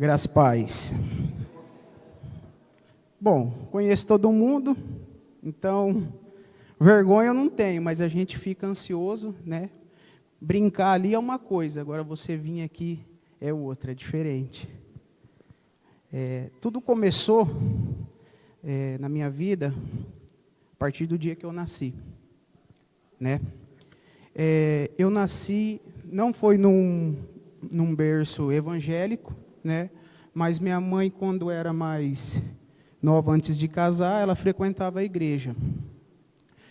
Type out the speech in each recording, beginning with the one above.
Graças e paz. Bom, conheço todo mundo, então vergonha eu não tenho, mas a gente fica ansioso, né? Brincar ali é uma coisa, agora você vir aqui é outra, é diferente. Tudo começou na minha vida a partir do dia que eu nasci, né? Eu nasci, não foi num berço evangélico, né? Mas minha mãe, quando era mais nova, antes de casar, ela frequentava a igreja.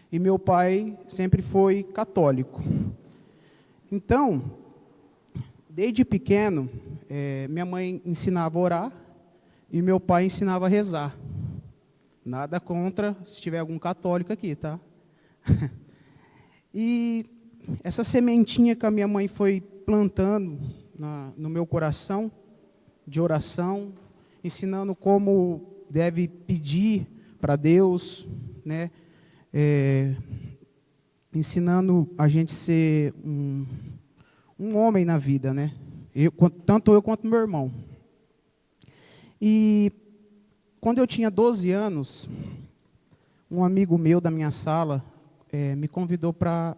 E meu pai sempre foi católico. Então, desde pequeno, minha mãe ensinava a orar e meu pai ensinava a rezar. Nada contra se tiver algum católico aqui, tá? E essa sementinha que a minha mãe foi plantando no meu coração, de oração, ensinando como deve pedir para Deus, né? Ensinando a gente ser um homem na vida, né? Tanto eu quanto meu irmão. E quando eu tinha 12 anos, um amigo meu da minha sala me convidou para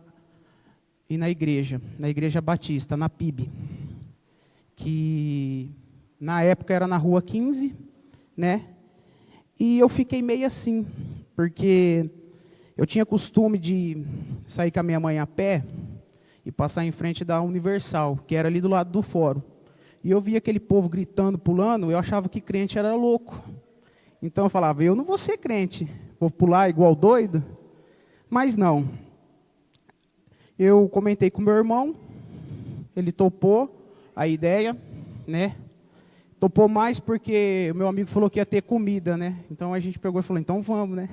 ir na Igreja Batista, na PIB, que na época era na Rua 15, né? E eu fiquei meio assim, porque eu tinha costume de sair com a minha mãe a pé e passar em frente da Universal, que era ali do lado do fórum. E eu via aquele povo gritando, pulando, eu achava que crente era louco. Então eu falava, eu não vou ser crente, vou pular igual doido. Mas não. Eu comentei com meu irmão, ele topou a ideia, né? Topou mais porque o meu amigo falou que ia ter comida, né? Então a gente pegou e falou, então vamos, né?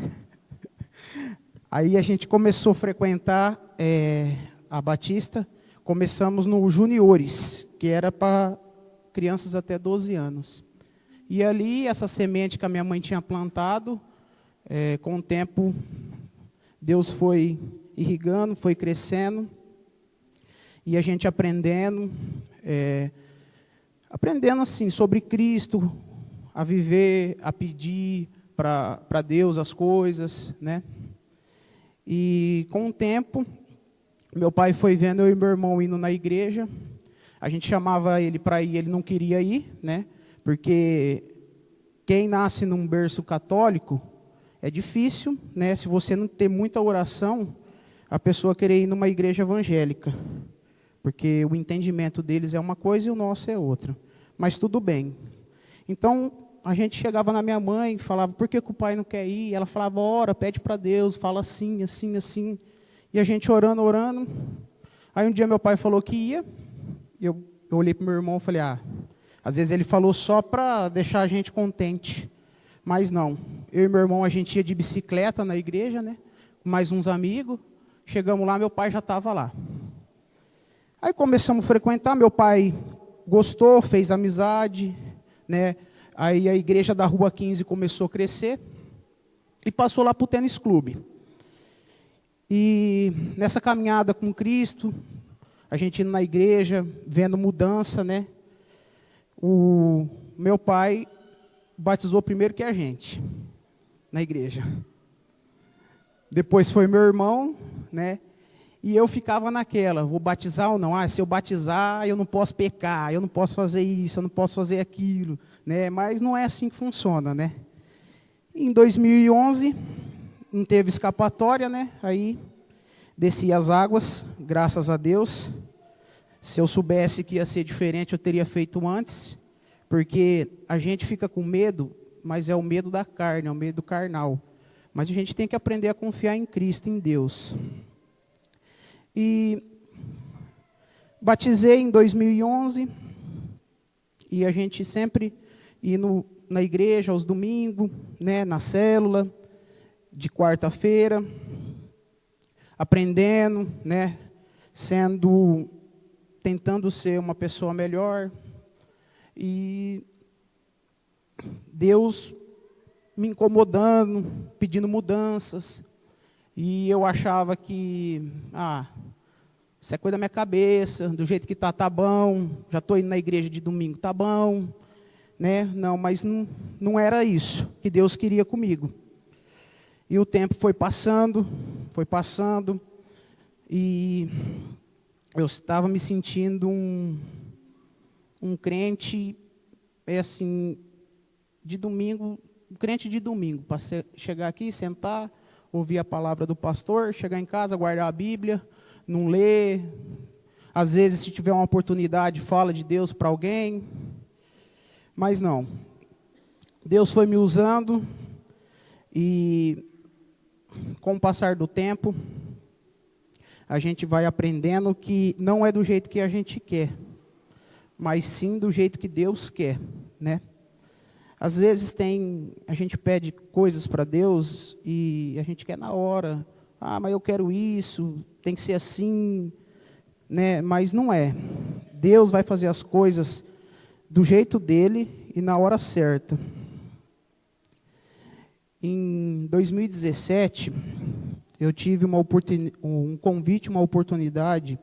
Aí a gente começou a frequentar a Batista, começamos no Juniores, que era para crianças até 12 anos. E ali, essa semente que a minha mãe tinha plantado, com o tempo, Deus foi irrigando, foi crescendo, e a gente aprendendo assim, sobre Cristo, a viver, a pedir para Deus as coisas, né? E com o tempo, meu pai foi vendo eu e meu irmão indo na igreja, a gente chamava ele para ir, ele não queria ir, né? Porque quem nasce num berço católico é difícil, né? Se você não ter muita oração, a pessoa querer ir numa igreja evangélica, porque o entendimento deles é uma coisa e o nosso é outra. Mas tudo bem. Então, a gente chegava na minha mãe e falava, por que o pai não quer ir? Ela falava, ora, pede para Deus, fala assim, assim, assim. E a gente orando, orando. Aí um dia meu pai falou que ia. E eu olhei para o meu irmão e falei, às vezes ele falou só para deixar a gente contente. Mas não. Eu e meu irmão, a gente ia de bicicleta na igreja, né? Com mais uns amigos. Chegamos lá, meu pai já estava lá. Aí começamos a frequentar, meu pai gostou, fez amizade, né? Aí a igreja da Rua 15 começou a crescer e passou lá para o tênis clube. E nessa caminhada com Cristo, a gente indo na igreja, vendo mudança, né? O meu pai batizou primeiro que a gente, na igreja. Depois foi meu irmão, né? E eu ficava naquela, vou batizar ou não? Se eu batizar, eu não posso pecar, eu não posso fazer isso, eu não posso fazer aquilo, né? Mas não é assim que funciona, né? Em 2011, não teve escapatória, né? Aí, desci as águas, graças a Deus. Se eu soubesse que ia ser diferente, eu teria feito antes, porque a gente fica com medo, mas é o medo da carne, é o medo carnal. Mas a gente tem que aprender a confiar em Cristo, em Deus. E batizei em 2011, e a gente sempre indo na igreja aos domingos, né, na célula, de quarta-feira, aprendendo, né, tentando ser uma pessoa melhor, e Deus me incomodando, pedindo mudanças, e eu achava que, isso é coisa da minha cabeça, do jeito que tá bom, já estou indo na igreja de domingo, tá bom, né? Não, mas não era isso que Deus queria comigo. E o tempo foi passando, e eu estava me sentindo um crente, assim, de domingo, um crente de domingo, para chegar aqui, sentar, ouvir a palavra do pastor, chegar em casa, guardar a Bíblia, não ler. Às vezes, se tiver uma oportunidade, fala de Deus para alguém. Mas não. Deus foi me usando e, com o passar do tempo, a gente vai aprendendo que não é do jeito que a gente quer, mas sim do jeito que Deus quer, né? Às vezes a gente pede coisas para Deus e a gente quer na hora. Ah, mas eu quero isso, tem que ser assim, né? Mas não é. Deus vai fazer as coisas do jeito dele e na hora certa. Em 2017, eu tive um convite, uma oportunidade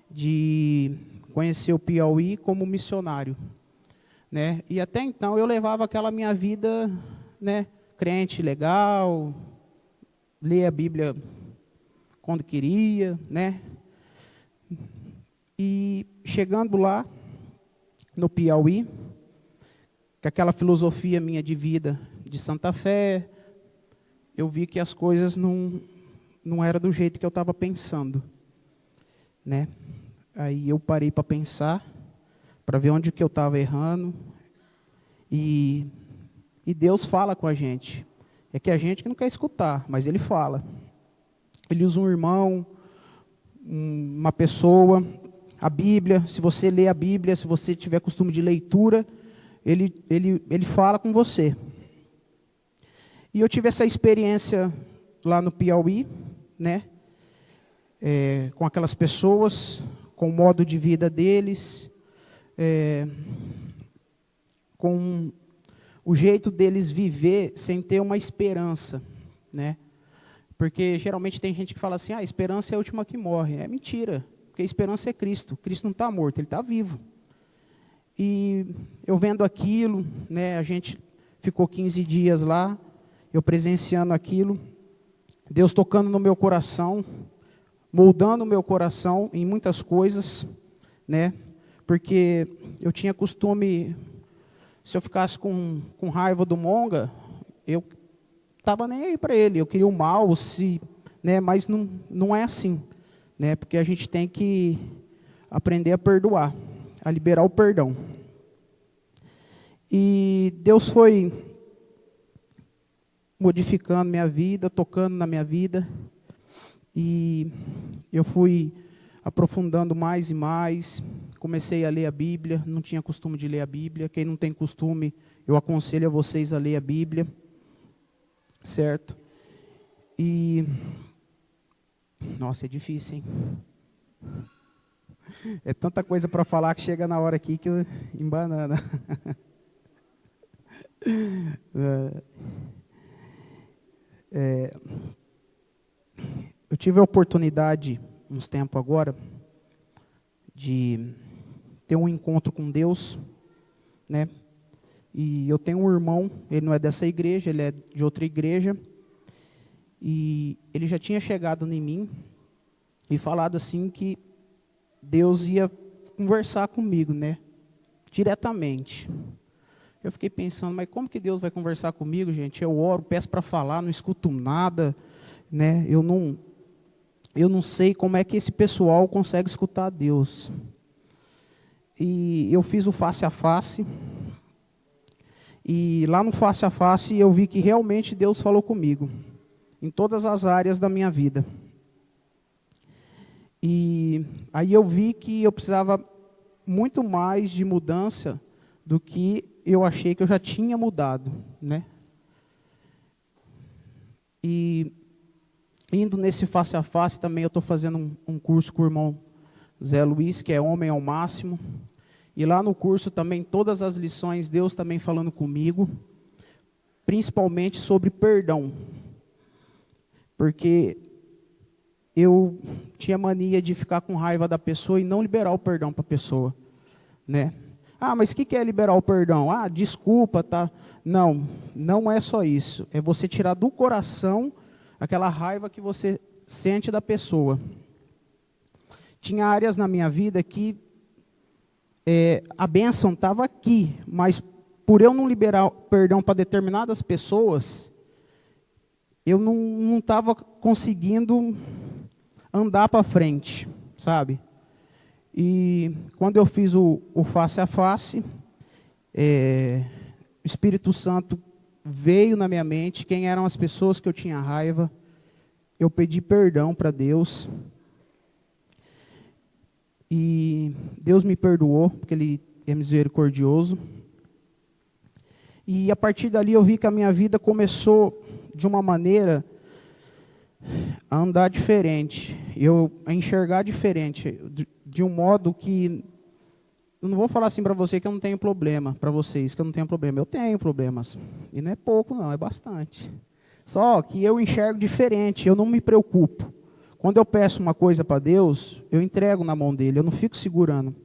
de conhecer o Piauí como missionário, né? E até então eu levava aquela minha vida, né, crente legal, lia a Bíblia quando queria, né? E chegando lá no Piauí, com aquela filosofia minha de vida de Santa Fé, eu vi que as coisas não eram do jeito que eu estava pensando, né? Aí eu parei para pensar, para ver onde que eu estava errando, e Deus fala com a gente. É que a gente que não quer escutar, mas Ele fala. Ele usa um irmão, uma pessoa, a Bíblia. Se você lê a Bíblia, se você tiver costume de leitura, ele fala com você. E eu tive essa experiência lá no Piauí, né? Com aquelas pessoas, com o modo de vida deles, com o jeito deles viver sem ter uma esperança, né? Porque geralmente tem gente que fala assim, a esperança é a última que morre. É mentira, porque a esperança é Cristo. Cristo não está morto, Ele está vivo. E eu vendo aquilo, né, a gente ficou 15 dias lá, eu presenciando aquilo, Deus tocando no meu coração, moldando o meu coração em muitas coisas, né? Porque eu tinha costume, se eu ficasse com raiva do Monga, eu estava nem aí para ele, eu queria o mal, né? Mas não é assim, né? Porque a gente tem que aprender a perdoar, a liberar o perdão. E Deus foi modificando minha vida, tocando na minha vida, e eu fui aprofundando mais e mais, comecei a ler a Bíblia, não tinha costume de ler a Bíblia. Quem não tem costume, eu aconselho a vocês a ler a Bíblia, certo? E, nossa, é difícil, hein? É tanta coisa para falar que chega na hora aqui que eu embanana. Eu tive a oportunidade, uns tempos agora, de ter um encontro com Deus, né? E eu tenho um irmão, ele não é dessa igreja, ele é de outra igreja, e ele já tinha chegado em mim e falado assim que Deus ia conversar comigo, né? Diretamente. Eu fiquei pensando, mas como que Deus vai conversar comigo, gente? Eu oro, peço para falar, não escuto nada, né? Eu não sei como é que esse pessoal consegue escutar Deus. E eu fiz o face a face, e lá no face a face eu vi que realmente Deus falou comigo, em todas as áreas da minha vida. E aí eu vi que eu precisava muito mais de mudança do que eu achei que eu já tinha mudado, né? E indo nesse face a face também eu estou fazendo um curso com o irmão Zé Luiz, que é Homem ao Máximo. E lá no curso também, todas as lições, Deus também falando comigo, principalmente sobre perdão. Porque eu tinha mania de ficar com raiva da pessoa e não liberar o perdão para a pessoa, né? Ah, mas o que é liberar o perdão? Ah, desculpa, tá? Não, não é só isso. É você tirar do coração aquela raiva que você sente da pessoa. Tinha áreas na minha vida que a bênção estava aqui, mas por eu não liberar perdão para determinadas pessoas, eu não estava conseguindo andar para frente, sabe? E quando eu fiz o face a face, o Espírito Santo veio na minha mente quem eram as pessoas que eu tinha raiva. Eu pedi perdão para Deus. E Deus me perdoou, porque Ele é misericordioso. E a partir dali eu vi que a minha vida começou de uma maneira a andar diferente, a enxergar diferente, de um modo que, eu não vou falar assim para você que eu não tenho problema, para vocês que eu não tenho problema, eu tenho problemas, e não é pouco não, é bastante. Só que eu enxergo diferente, eu não me preocupo. Quando eu peço uma coisa para Deus, eu entrego na mão dele, eu não fico segurando.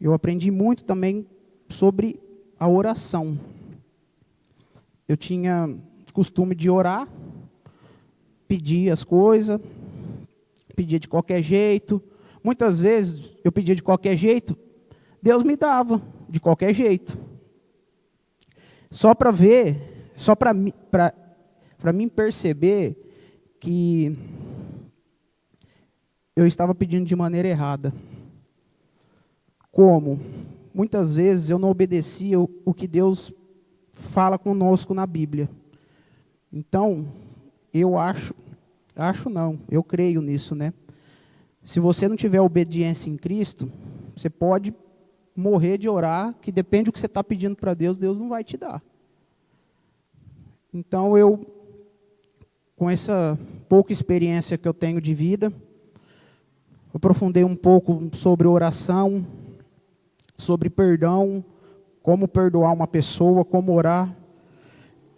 Eu aprendi muito também sobre a oração. Eu tinha costume de orar, pedir as coisas, pedia de qualquer jeito. Muitas vezes eu pedia de qualquer jeito, Deus me dava de qualquer jeito. Só para ver, só para mim perceber que eu estava pedindo de maneira errada. Como? Muitas vezes eu não obedecia o que Deus fala conosco na Bíblia. Então, eu creio nisso, né? Se você não tiver obediência em Cristo, você pode morrer de orar, que depende do que você está pedindo para Deus, Deus não vai te dar. Então, com essa pouca experiência que eu tenho de vida, aprofundei um pouco sobre oração, sobre perdão, como perdoar uma pessoa, como orar,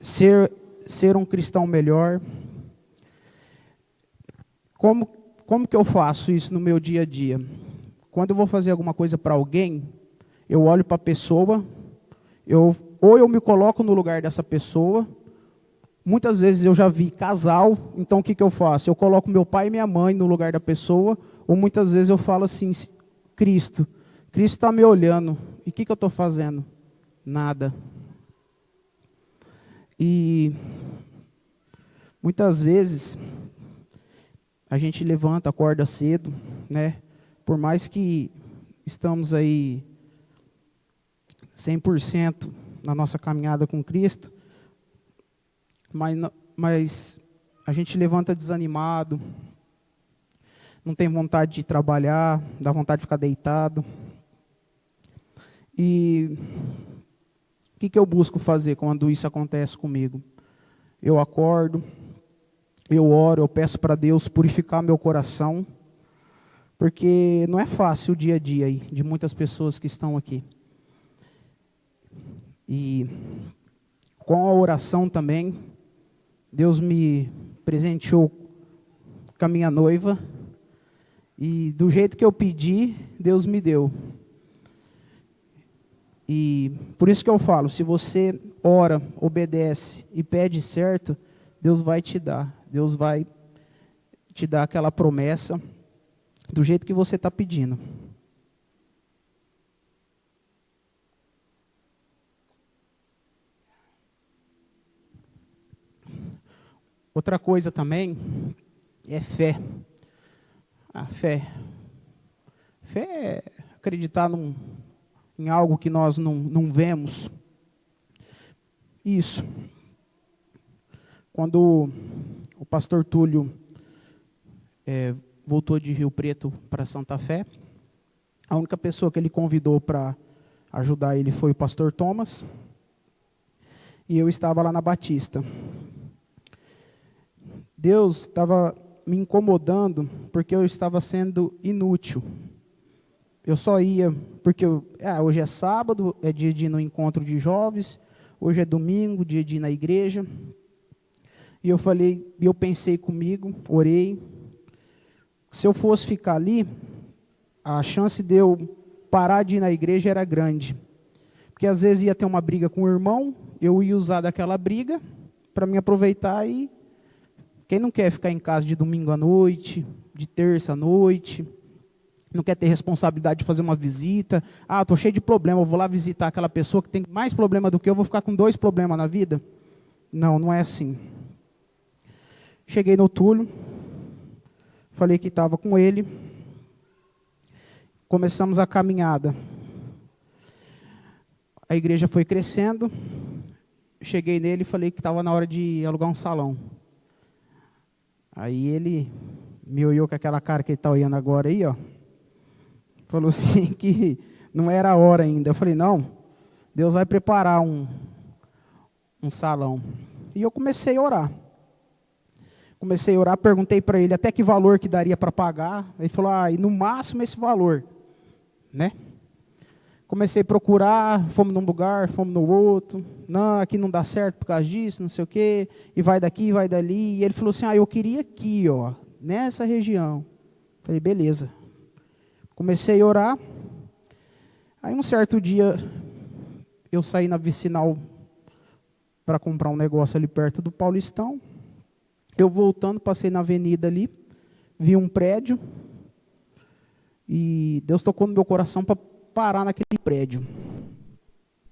ser um cristão melhor. Como que eu faço isso no meu dia a dia? Quando eu vou fazer alguma coisa para alguém, eu olho para a pessoa, ou eu me coloco no lugar dessa pessoa. Muitas vezes eu já vi casal, então o que eu faço? Eu coloco meu pai e minha mãe no lugar da pessoa, ou muitas vezes eu falo assim, Cristo está me olhando, e o que eu estou fazendo? Nada. E muitas vezes a gente levanta, acorda cedo, né? Por mais que estamos aí 100% na nossa caminhada com Cristo, mas a gente levanta desanimado, não tem vontade de trabalhar, dá vontade de ficar deitado. E o que eu busco fazer quando isso acontece comigo? Eu acordo, eu oro, eu peço para Deus purificar meu coração, porque não é fácil o dia a dia aí, de muitas pessoas que estão aqui. E com a oração também, Deus me presenteou com a minha noiva, e do jeito que eu pedi, Deus me deu. E por isso que eu falo, se você ora, obedece e pede certo, Deus vai te dar. Deus vai te dar aquela promessa do jeito que você está pedindo. Outra coisa também é fé. A fé. Fé é acreditar em algo que nós não vemos. Isso. Quando o pastor Túlio voltou de Rio Preto para Santa Fé, a única pessoa que ele convidou para ajudar ele foi o pastor Thomas, e eu estava lá na Batista. Deus estava me incomodando porque eu estava sendo inútil. Eu só ia porque hoje é sábado, é dia de ir no encontro de jovens, hoje é domingo, dia de ir na igreja. E eu pensei comigo, orei. Se eu fosse ficar ali, a chance de eu parar de ir na igreja era grande. Porque às vezes ia ter uma briga com o irmão, eu ia usar daquela briga para me aproveitar e... Quem não quer ficar em casa de domingo à noite, de terça à noite, não quer ter responsabilidade de fazer uma visita? Ah, estou cheio de problema, eu vou lá visitar aquela pessoa que tem mais problema do que eu, vou ficar com 2 problemas na vida? Não, não é assim. Cheguei no Túlio, falei que estava com ele, começamos a caminhada. A igreja foi crescendo, cheguei nele e falei que estava na hora de alugar um salão. Aí ele me olhou com aquela cara que ele está olhando agora aí, ó. Falou assim que não era a hora ainda. Eu falei, não, Deus vai preparar um salão. E eu comecei a orar. Perguntei para ele até que valor que daria para pagar. Ele falou, e no máximo esse valor, né? Comecei a procurar, fomos num lugar, fomos no outro. Não, aqui não dá certo por causa disso, não sei o quê. E vai daqui, vai dali. E ele falou assim, eu queria aqui, ó, nessa região. Falei, beleza. Comecei a orar. Aí um certo dia, eu saí na vicinal para comprar um negócio ali perto do Paulistão. Eu voltando, passei na avenida ali, vi um prédio. E Deus tocou no meu coração para parar naquele prédio.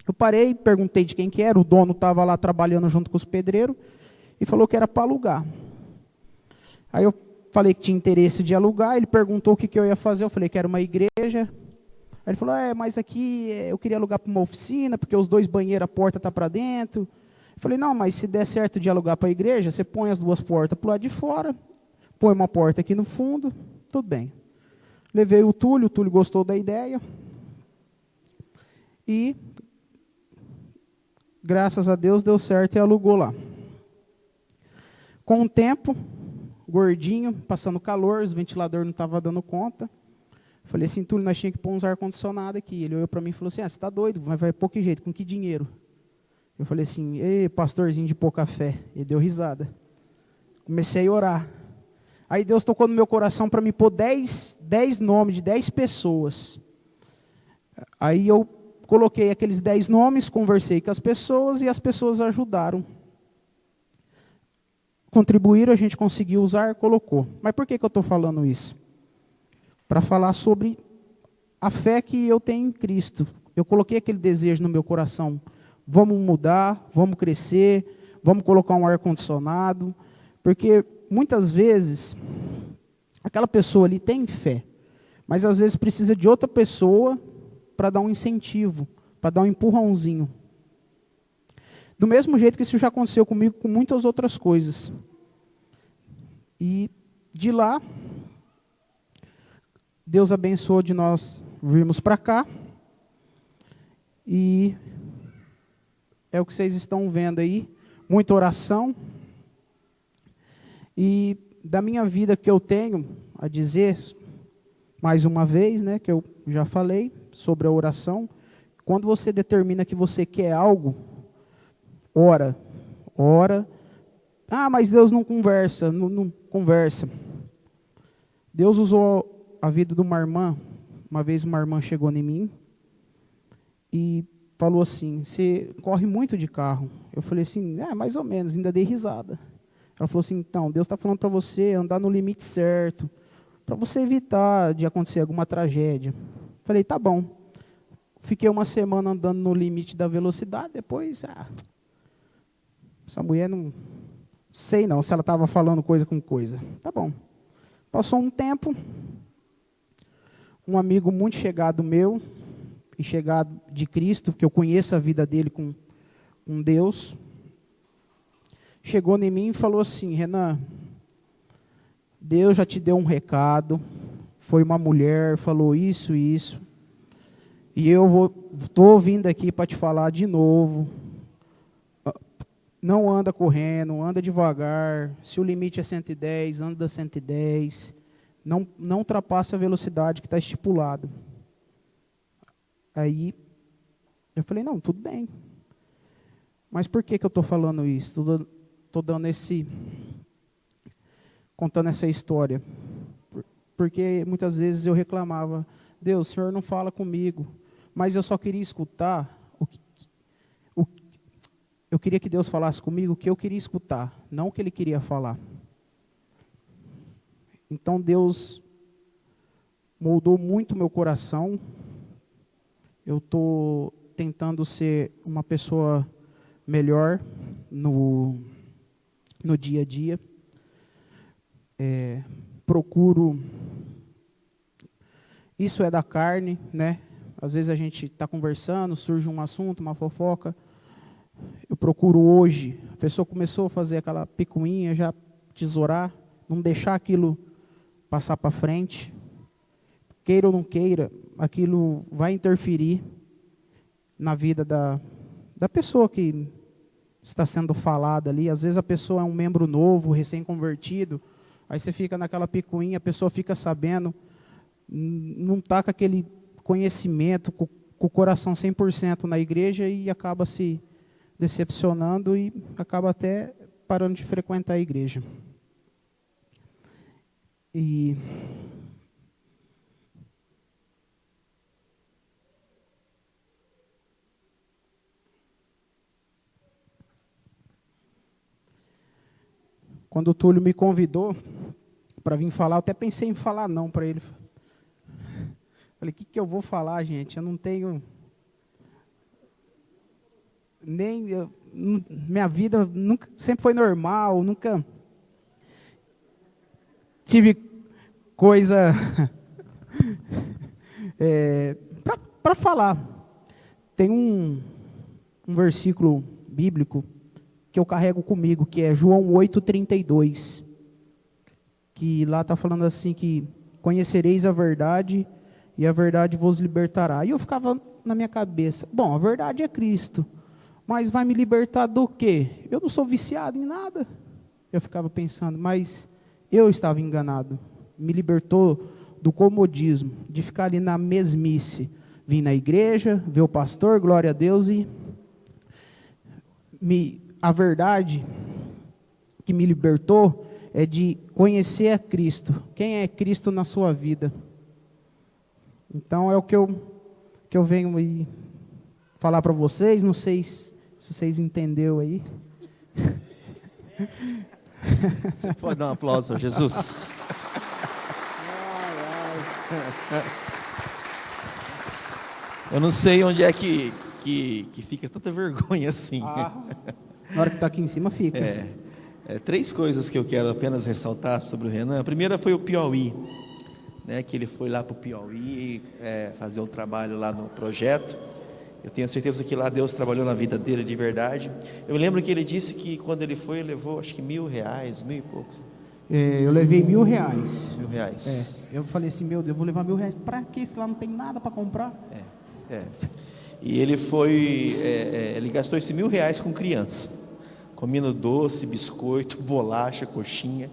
Eu parei, perguntei de quem que era, o dono estava lá trabalhando junto com os pedreiros, e falou que era para alugar. Aí eu falei que tinha interesse de alugar, ele perguntou o que eu ia fazer, eu falei que era uma igreja. Aí ele falou, mas aqui eu queria alugar para uma oficina, porque os 2 banheiros, a porta está para dentro. Eu falei, não, mas se der certo de alugar para a igreja, você põe as 2 portas para o lado de fora, põe uma porta aqui no fundo, tudo bem. Levei o Túlio gostou da ideia. E, graças a Deus, deu certo e alugou lá. Com o tempo, gordinho, passando calor, os ventiladores não estavam dando conta. Falei assim, Túlio, nós tínhamos que pôr uns ar-condicionado aqui. Ele olhou para mim e falou assim, você está doido, mas vai pôr que jeito, com que dinheiro? Eu falei assim, ei, pastorzinho de pouca fé. Ele deu risada. Comecei a orar. Aí Deus tocou no meu coração para me pôr 10 nomes de 10 pessoas. Aí eu coloquei aqueles 10 nomes, conversei com as pessoas e as pessoas ajudaram. Contribuíram, a gente conseguiu usar, colocou. Mas por que eu estou falando isso? Para falar sobre a fé que eu tenho em Cristo. Eu coloquei aquele desejo no meu coração. Vamos mudar, vamos crescer, vamos colocar um ar-condicionado. Porque muitas vezes, aquela pessoa ali tem fé, mas às vezes precisa de outra pessoa para dar um incentivo, para dar um empurrãozinho. Do mesmo jeito que isso já aconteceu comigo com muitas outras coisas. E de lá, Deus abençoou de nós virmos para cá. E é o que vocês estão vendo aí, muita oração. E da minha vida que eu tenho a dizer, mais uma vez, né, que eu já falei sobre a oração, quando você determina que você quer algo, ora. Mas Deus não conversa, não conversa. Deus usou a vida de uma irmã. Uma vez uma irmã chegou em mim e falou assim, você corre muito de carro. Eu falei assim, mais ou menos, ainda dei risada. Ela falou assim, então, Deus está falando para você andar no limite certo, para você evitar de acontecer alguma tragédia. Falei, tá bom. Fiquei uma semana andando no limite da velocidade, depois, essa mulher não sei não se ela estava falando coisa com coisa. Tá bom. Passou um tempo, um amigo muito chegado meu, e chegado de Cristo, que eu conheço a vida dele com Deus, chegou em mim e falou assim, Renan, Deus já te deu um recado, foi uma mulher, falou isso e isso, e eu estou vindo aqui para te falar de novo, não anda correndo, anda devagar, se o limite é 110, anda 110, não ultrapassa a velocidade que está estipulada. Aí, eu falei, não, tudo bem. Mas por que eu estou falando isso? Estou contando essa história. Porque muitas vezes eu reclamava, Deus, o Senhor não fala comigo, mas eu só queria escutar eu queria que Deus falasse comigo o que eu queria escutar, não o que Ele queria falar. Então Deus moldou muito meu coração. Eu estou tentando ser uma pessoa melhor no dia a dia. Procuro... Isso é da carne, né? Às vezes a gente está conversando, surge um assunto, uma fofoca. Eu procuro hoje, a pessoa começou a fazer aquela picuinha, já tesourar, não deixar aquilo passar para frente. Queira ou não queira, aquilo vai interferir na vida da pessoa que está sendo falada ali. Às vezes a pessoa é um membro novo, recém-convertido, aí você fica naquela picuinha, a pessoa fica sabendo, não está com aquele conhecimento, com o coração 100% na igreja e acaba se decepcionando e acaba até parando de frequentar a igreja. E quando o Túlio me convidou para vir falar, eu até pensei em falar não para ele. Falei, o que eu vou falar, gente? Eu não tenho... minha vida nunca, sempre foi normal, nunca tive coisa para falar. Tem um versículo bíblico que eu carrego comigo, que é João 8:32, que lá está falando assim que conhecereis a verdade e a verdade vos libertará. E eu ficava na minha cabeça, bom, a verdade é Cristo, mas vai me libertar do quê? Eu não sou viciado em nada. Eu ficava pensando, mas eu estava enganado. Me libertou do comodismo, de ficar ali na mesmice. Vim na igreja, ver o pastor, glória a Deus, e a verdade que me libertou é de conhecer a Cristo. Quem é Cristo na sua vida? Então é o que eu venho aí falar para vocês. Não sei se vocês entenderam aí. Você pode dar um aplauso para Jesus? Eu não sei onde é que fica tanta vergonha assim. Na hora que está aqui em cima fica. Três coisas que eu quero apenas ressaltar sobre o Renan. A primeira foi o Piauí, né, que ele foi lá para o Piauí fazer um trabalho lá no projeto. Eu tenho certeza que lá Deus trabalhou na vida dele de verdade. Eu lembro que ele disse que quando ele foi, ele levou acho que R$1.000, 1.000 e poucos. Eu levei R$1.000. R$1.000. Eu falei assim, meu Deus, eu vou levar R$1.000. Para quê? Se lá não tem nada para comprar? E ele foi, ele gastou esses R$1.000 com criança, comendo doce, biscoito, bolacha, coxinha.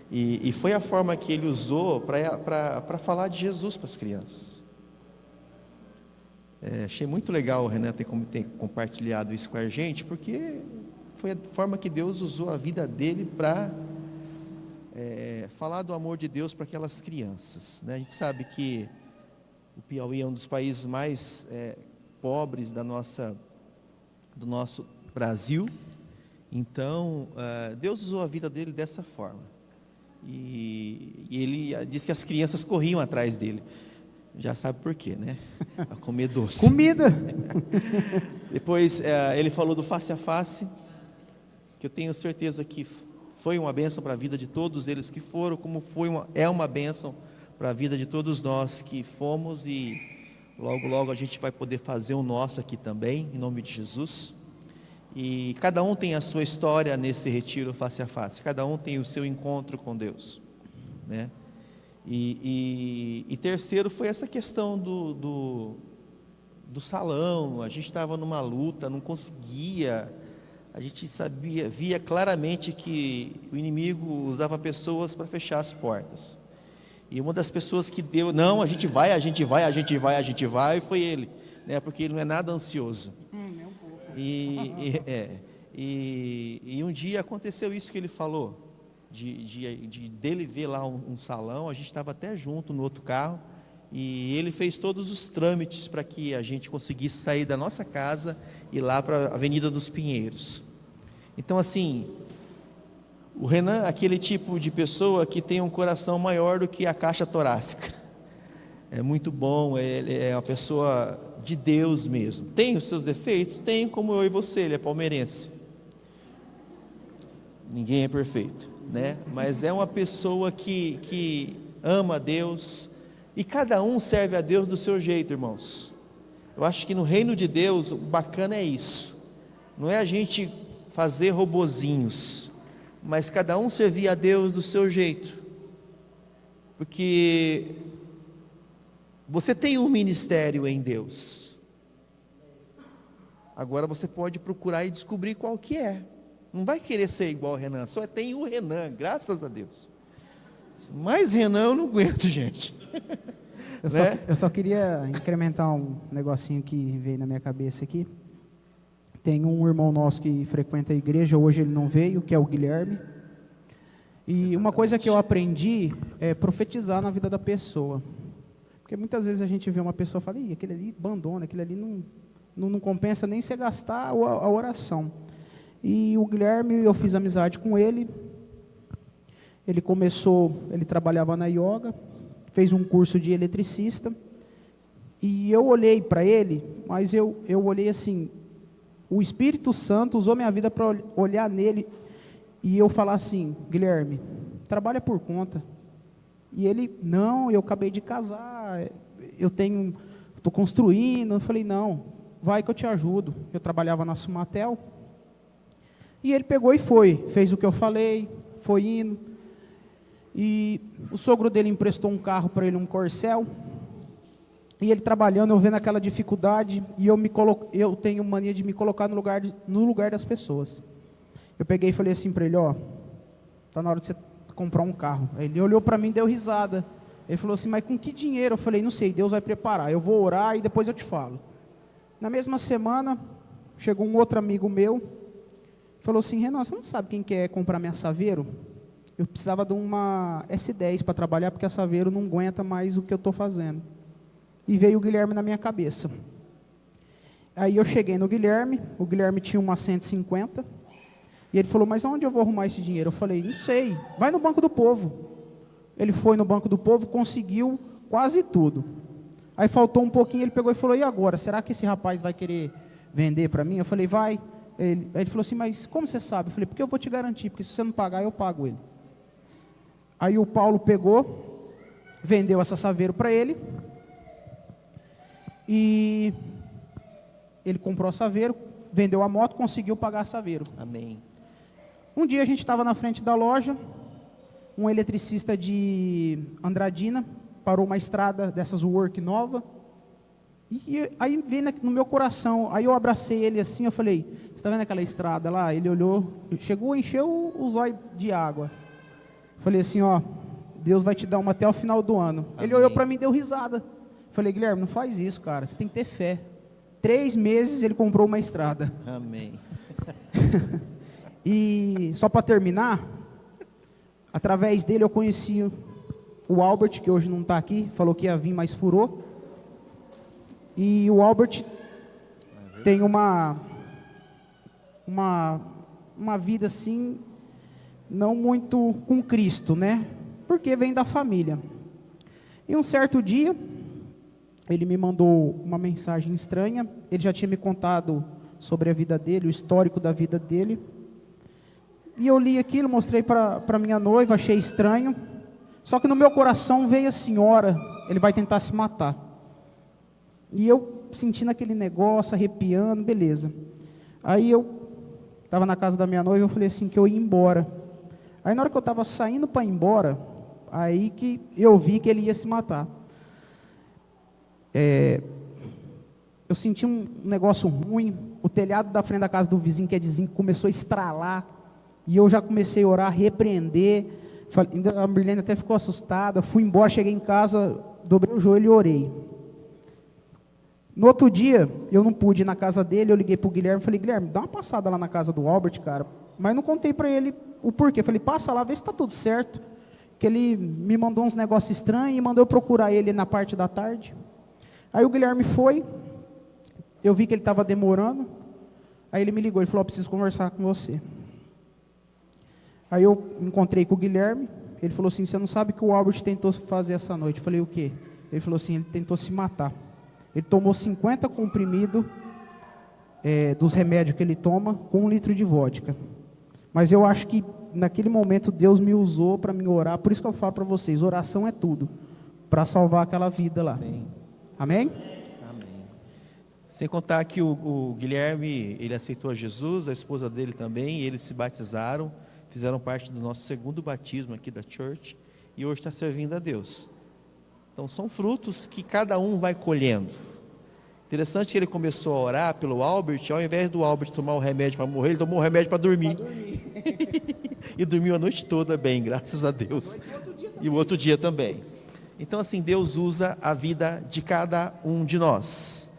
E foi a forma que ele usou para falar de Jesus para as crianças. Achei muito legal o Renan ter compartilhado isso com a gente, porque foi a forma que Deus usou a vida dele para falar do amor de Deus para aquelas crianças, né? A gente sabe que o Piauí é um dos países mais pobres do nosso Brasil. Então Deus usou a vida dele dessa forma, e ele disse que as crianças corriam atrás dele. Já sabe por quê, né? A comer doce. Comida. Depois ele falou do face a face, que eu tenho certeza que foi uma bênção para a vida de todos eles que foram, como é uma bênção para a vida de todos nós que fomos, e logo logo a gente vai poder fazer o nosso aqui também, em nome de Jesus. E cada um tem a sua história nesse retiro face a face, cada um tem o seu encontro com Deus, né? E terceiro foi essa questão do salão. A gente estava numa luta, não conseguia. A gente via claramente que o inimigo usava pessoas para fechar as portas. E uma das pessoas que deu, não, a gente vai, foi ele, né? Porque ele não é nada ansioso. E um dia aconteceu isso que ele falou. Dele ver lá um salão, a gente estava até junto no outro carro, E ele fez todos os trâmites para que a gente conseguisse sair da nossa casa e ir lá para a Avenida dos Pinheiros. Então, assim, o Renan é aquele tipo de pessoa que tem um coração maior do que a caixa torácica. É muito bom, ele é uma pessoa de Deus mesmo. Tem os seus defeitos? Tem, como eu e você, ele é palmeirense. Ninguém é perfeito, né? Mas é uma pessoa que ama a Deus, e cada um serve a Deus do seu jeito, irmãos. Eu acho que no reino de Deus, o bacana é isso. Não é a gente fazer robozinhos, mas cada um servir a Deus do seu jeito. Porque você tem um ministério em Deus. Agora você pode procurar e descobrir qual que é. Não vai querer ser igual ao Renan, só tem o Renan, graças a Deus. Mais Renan eu não aguento, gente. Eu só queria incrementar um negocinho que veio na minha cabeça aqui. Tem um irmão nosso que frequenta a igreja, hoje ele não veio, que é o Guilherme. E exatamente. Uma coisa que eu aprendi é profetizar na vida da pessoa. Porque muitas vezes a gente vê uma pessoa e fala, ih, aquele ali abandona, aquele ali não compensa nem você gastar a oração. E o Guilherme, eu fiz amizade com ele. Ele trabalhava na yoga, fez um curso de eletricista, e eu olhei para ele, mas eu olhei assim, o Espírito Santo usou minha vida para olhar nele, e eu falar assim, Guilherme, trabalha por conta. E ele, não, eu acabei de casar, estou construindo. Eu falei, não, vai que eu te ajudo. Eu trabalhava na Sumatel, e ele pegou e fez o que eu falei, foi indo. E o sogro dele emprestou um carro para ele, um Corcel, e ele trabalhando, eu vendo aquela dificuldade, e eu tenho mania de me colocar no lugar das pessoas. Eu peguei e falei assim para ele, está na hora de você comprar um carro. Ele olhou para mim e deu risada. Ele falou assim, mas com que dinheiro? Eu falei, não sei, Deus vai preparar, eu vou orar e depois eu te falo. Na mesma semana, chegou um outro amigo meu, falou assim, Renan, você não sabe quem quer comprar minha Saveiro? Eu precisava de uma S10 para trabalhar, porque a Saveiro não aguenta mais o que eu estou fazendo. E veio o Guilherme na minha cabeça. Aí eu cheguei no Guilherme, o Guilherme tinha uma 150, e ele falou, mas onde eu vou arrumar esse dinheiro? Eu falei, não sei, vai no Banco do Povo. Ele foi no Banco do Povo, conseguiu quase tudo. Aí faltou um pouquinho, ele pegou e falou, e agora? Será que esse rapaz vai querer vender para mim? Eu falei, vai. Ele falou assim, mas como você sabe? Eu falei, porque eu vou te garantir, porque se você não pagar, eu pago ele. Aí o Paulo pegou, vendeu essa Saveiro para ele, e ele comprou a Saveiro, vendeu a moto, conseguiu pagar a Saveiro. Amém. Um dia a gente estava na frente da loja, um eletricista de Andradina parou uma estrada dessas Work nova, e aí veio no meu coração, aí eu abracei ele assim, eu falei, você está vendo aquela estrada lá? Ele olhou, chegou, encheu o zóio de água. Falei assim, Deus vai te dar uma até o final do ano. Amém. Ele olhou para mim e deu risada. Falei, Guilherme, não faz isso, cara, você tem que ter fé. 3 meses ele comprou uma estrada. Amém. E só para terminar, através dele eu conheci o Albert, que hoje não está aqui, falou que ia vir, mas furou. E o Albert tem uma vida assim, não muito com Cristo, né? Porque vem da família. E um certo dia, ele me mandou uma mensagem estranha. Ele já tinha me contado sobre a vida dele, o histórico da vida dele. E eu li aquilo, mostrei para minha noiva, achei estranho. Só que no meu coração veio assim, ele vai tentar se matar. E eu sentindo aquele negócio, arrepiando, beleza. Aí eu estava na casa da minha noiva, eu falei assim, que eu ia embora. Aí na hora que eu estava saindo para ir embora, aí que eu vi que ele ia se matar. Eu senti um negócio ruim, o telhado da frente da casa do vizinho, que é de zinco, começou a estralar, e eu já comecei a orar, repreender, a Mirlene até ficou assustada, fui embora, cheguei em casa, dobrei o joelho e orei. No outro dia, eu não pude ir na casa dele, eu liguei para o Guilherme, falei, Guilherme, dá uma passada lá na casa do Albert, cara, mas não contei para ele o porquê, falei, passa lá, vê se está tudo certo. que ele me mandou uns negócios estranhos e mandou eu procurar ele na parte da tarde. Aí o Guilherme foi, eu vi que ele estava demorando, aí ele me ligou, ele falou, preciso conversar com você. Aí eu encontrei com o Guilherme, ele falou assim, você não sabe o que o Albert tentou fazer essa noite? Eu falei, o quê? Ele falou assim, ele tentou se matar. Ele tomou 50 comprimidos dos remédios que ele toma, com 1 litro de vodka. Mas eu acho que naquele momento Deus me usou para me orar, por isso que eu falo para vocês, oração é tudo, para salvar aquela vida lá. Amém? Amém? Amém. Sem contar que o Guilherme, ele aceitou a Jesus, a esposa dele também, e eles se batizaram, fizeram parte do nosso segundo batismo aqui da church, e hoje está servindo a Deus. Então são frutos que cada um vai colhendo. Interessante que ele começou a orar pelo Albert, ao invés do Albert tomar o remédio para morrer, ele tomou o remédio para dormir. E dormiu a noite toda bem, graças a Deus. E o outro dia também. Então assim, Deus usa a vida de cada um de nós.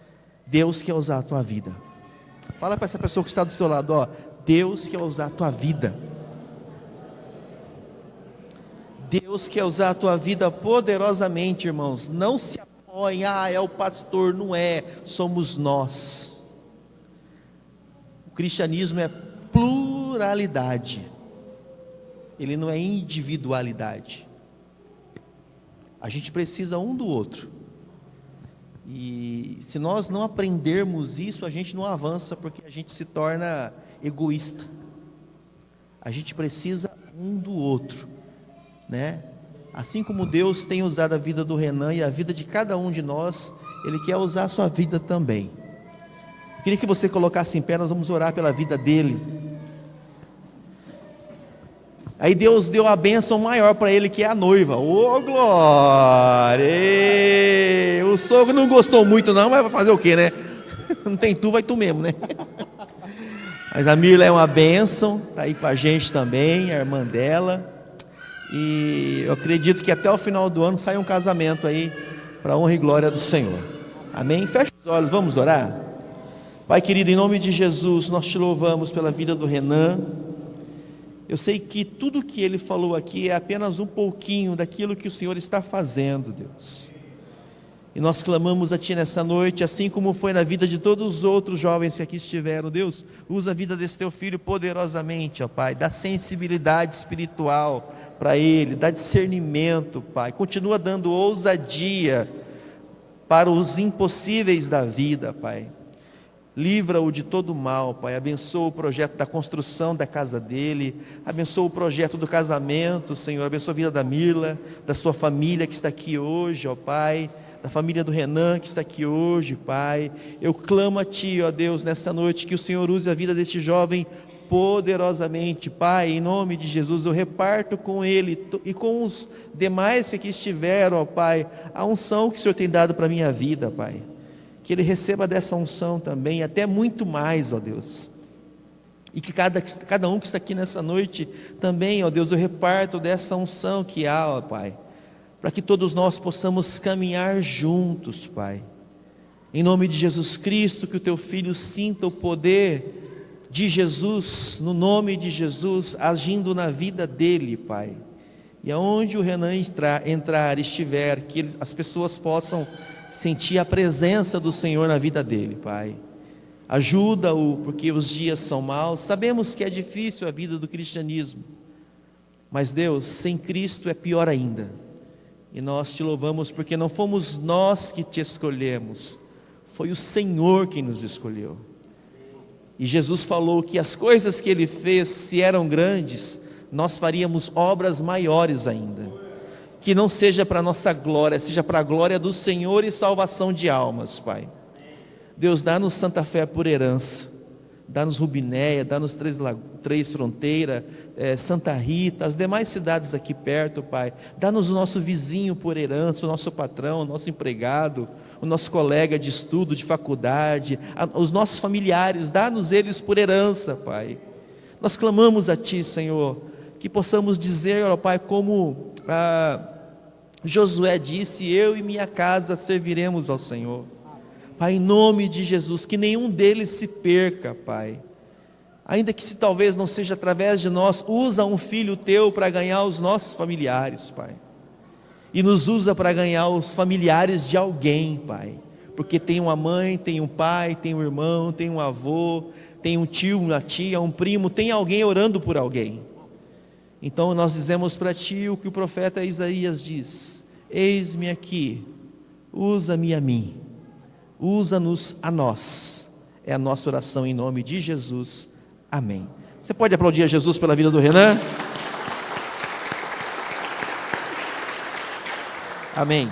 Deus quer usar a tua vida. Fala para essa pessoa que está do seu lado, ó, Deus quer usar a tua vida. Deus quer usar a tua vida poderosamente, irmãos. Não se apoiem, é o pastor, não é, somos nós. O cristianismo é pluralidade. Ele não é individualidade. A gente precisa um do outro. E se nós não aprendermos isso, a gente não avança, porque a gente se torna egoísta. A gente precisa um do outro, né? Assim como Deus tem usado a vida do Renan e a vida de cada um de nós, Ele quer usar a sua vida também. Eu queria que você colocasse em pé, nós vamos orar pela vida dele. Aí Deus deu a bênção maior para ele, que é a noiva. Ô, glória! O sogro não gostou muito não, mas vai fazer o quê, né? Não tem tu, vai tu mesmo, né? Mas a Mirla é uma bênção, está aí com a gente também, a irmã dela. E eu acredito que até o final do ano sai um casamento aí, para a honra e glória do Senhor. Amém? Feche os olhos, vamos orar? Pai querido, em nome de Jesus, nós te louvamos pela vida do Renan. Eu sei que tudo que ele falou aqui é apenas um pouquinho daquilo que o Senhor está fazendo, Deus. E nós clamamos a Ti nessa noite, assim como foi na vida de todos os outros jovens que aqui estiveram. Deus, usa a vida desse Teu filho poderosamente, ó Pai, dá sensibilidade espiritual para ele, dá discernimento, Pai, continua dando ousadia para os impossíveis da vida, Pai. Livra-o de todo mal, Pai, abençoa o projeto da construção da casa dele, abençoa o projeto do casamento, Senhor, abençoa a vida da Mirla, da sua família que está aqui hoje, ó Pai, da família do Renan que está aqui hoje, Pai. Eu clamo a Ti, ó Deus, nessa noite, que o Senhor use a vida deste jovem poderosamente, Pai, em nome de Jesus. Eu reparto com ele e com os demais que aqui estiveram, ó Pai, a unção que o Senhor tem dado para a minha vida, Pai. Que ele receba dessa unção também, até muito mais, ó Deus. E que cada um que está aqui nessa noite também, ó Deus, eu reparto dessa unção que há, ó Pai, para que todos nós possamos caminhar juntos, Pai. Em nome de Jesus Cristo, que o Teu Filho sinta o poder de Jesus, no nome de Jesus, agindo na vida dele, Pai. E aonde o Renan estiver, que as pessoas possam sentir a presença do Senhor na vida dele, Pai. Ajuda-o, porque os dias são maus. Sabemos que é difícil a vida do cristianismo, mas Deus, sem Cristo é pior ainda. E nós te louvamos porque não fomos nós que te escolhemos, foi o Senhor quem nos escolheu. E Jesus falou que as coisas que Ele fez, se eram grandes, nós faríamos obras maiores ainda. Que não seja para a nossa glória, seja para a glória do Senhor e salvação de almas, Pai. Deus, dá-nos Santa Fé por herança, dá-nos Rubinéia, dá-nos Três Fronteiras, Santa Rita, as demais cidades aqui perto, Pai. Dá-nos o nosso vizinho por herança, o nosso patrão, o nosso empregado, o nosso colega de estudo, de faculdade, os nossos familiares, dá-nos eles por herança, Pai. Nós clamamos a Ti, Senhor, que possamos dizer, ó Pai, como Josué disse: eu e minha casa serviremos ao Senhor. Pai, em nome de Jesus, que nenhum deles se perca, Pai. ainda que se talvez não seja através de nós, usa um filho teu para ganhar os nossos familiares, Pai. E nos usa para ganhar os familiares de alguém, Pai. Porque tem uma mãe, tem um pai, tem um irmão, tem um avô, tem um tio, uma tia, um primo, tem alguém orando por alguém. Então nós dizemos para Ti o que o profeta Isaías diz: eis-me aqui, usa-me a mim, usa-nos a nós. É a nossa oração em nome de Jesus, amém. Você pode aplaudir a Jesus pela vida do Renan? Amém.